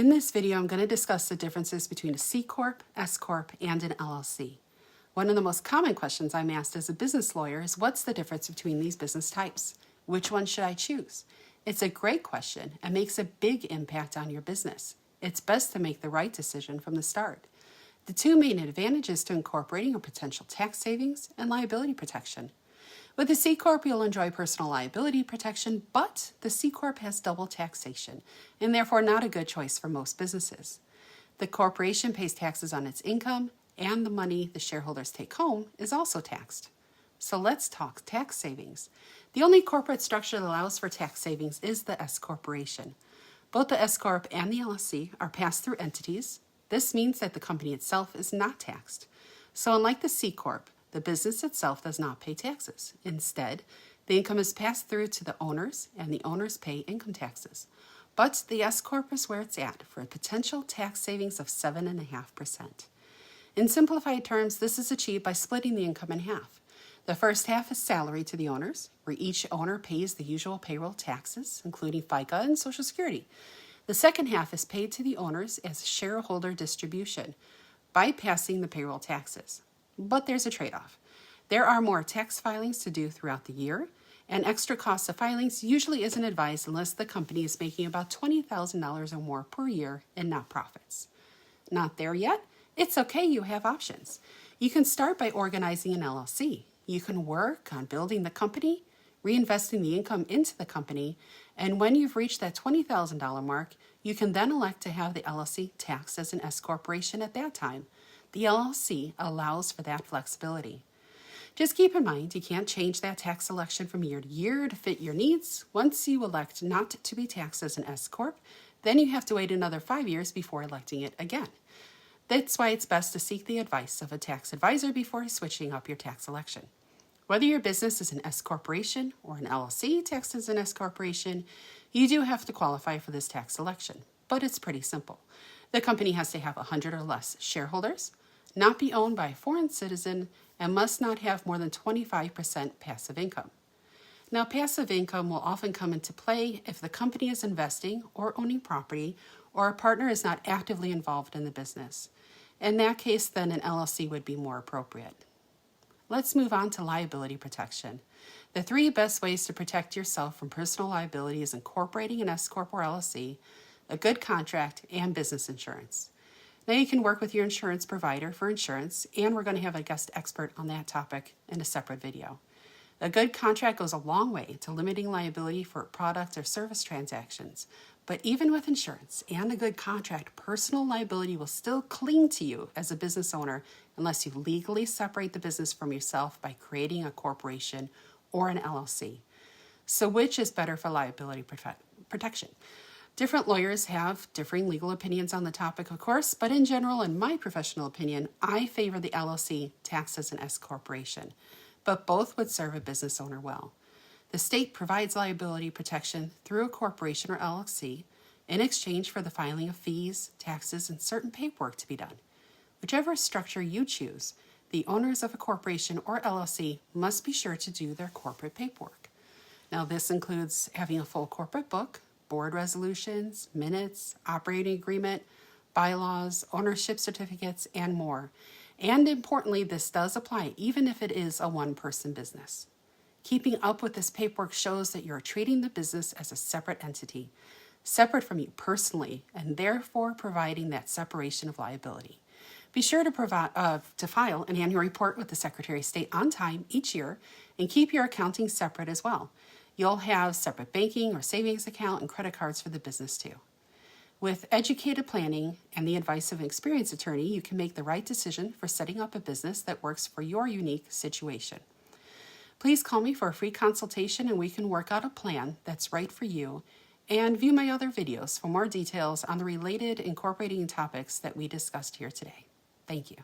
In this video, I'm going to discuss the differences between a C Corp, S Corp, and an LLC. One of the most common questions I'm asked as a business lawyer is, what's the difference between these business types? Which one should I choose? It's a great question and makes a big impact on your business. It's best to make the right decision from the start. The two main advantages to incorporating are potential tax savings and liability protection. With the C Corp, you'll enjoy personal liability protection, but the C Corp has double taxation and therefore not a good choice for most businesses. The corporation pays taxes on its income, and the money the shareholders take home is also taxed. So let's talk tax savings. The only corporate structure that allows for tax savings is the S Corporation. Both the S Corp and the LLC are pass-through entities. This means that the company itself is not taxed. So unlike the C Corp, the business itself does not pay taxes. Instead, the income is passed through to the owners, and the owners pay income taxes. But the S Corp is where it's at for a potential tax savings of 7.5%. In simplified terms, this is achieved by splitting the income in half. The first half is salary to the owners, where each owner pays the usual payroll taxes, including FICA and Social Security. The second half is paid to the owners as a shareholder distribution, bypassing the payroll taxes. But there's a trade-off. There are more tax filings to do throughout the year, and extra costs of filings usually isn't advised unless the company is making about $20,000 or more per year in net profits. Not there yet? It's okay, you have options. You can start by organizing an LLC. You can work on building the company, reinvesting the income into the company, and when you've reached that $20,000 mark, you can then elect to have the LLC taxed as an S corporation at that time. The LLC allows for that flexibility. Just keep in mind, you can't change that tax selection from year to year to fit your needs. Once you elect not to be taxed as an S Corp, then you have to wait another 5 years before electing it again. That's why it's best to seek the advice of a tax advisor before switching up your tax selection. Whether your business is an S corporation or an LLC taxed as an S corporation, you do have to qualify for this tax selection, but it's pretty simple. The company has to have 100 or less shareholders, not be owned by a foreign citizen, and must not have more than 25% passive income. Now, passive income will often come into play if the company is investing or owning property, or a partner is not actively involved in the business. In that case, then an LLC would be more appropriate. Let's move on to liability protection. The three best ways to protect yourself from personal liability is incorporating an S Corp or LLC, a good contract, and business insurance. Now you can work with your insurance provider for insurance, and we're going to have a guest expert on that topic in a separate video. A good contract goes a long way to limiting liability for product or service transactions. But even with insurance and a good contract, personal liability will still cling to you as a business owner unless you legally separate the business from yourself by creating a corporation or an LLC. So which is better for liability protection? Different lawyers have differing legal opinions on the topic, of course, but in general, in my professional opinion, I favor the LLC taxed as an S corporation, but both would serve a business owner well. The state provides liability protection through a corporation or LLC in exchange for the filing of fees, taxes, and certain paperwork to be done. Whichever structure you choose, the owners of a corporation or LLC must be sure to do their corporate paperwork. Now, this includes having a full corporate book, board resolutions, minutes, operating agreement, bylaws, ownership certificates, and more. And importantly, this does apply even if it is a one-person business. Keeping up with this paperwork shows that you're treating the business as a separate entity, separate from you personally, and therefore providing that separation of liability. Be sure to file an annual report with the Secretary of State on time each year, and keep your accounting separate as well. You'll have separate banking or savings account and credit cards for the business too. With educated planning and the advice of an experienced attorney, you can make the right decision for setting up a business that works for your unique situation. Please call me for a free consultation and we can work out a plan that's right for you, and view my other videos for more details on the related incorporating topics that we discussed here today. Thank you.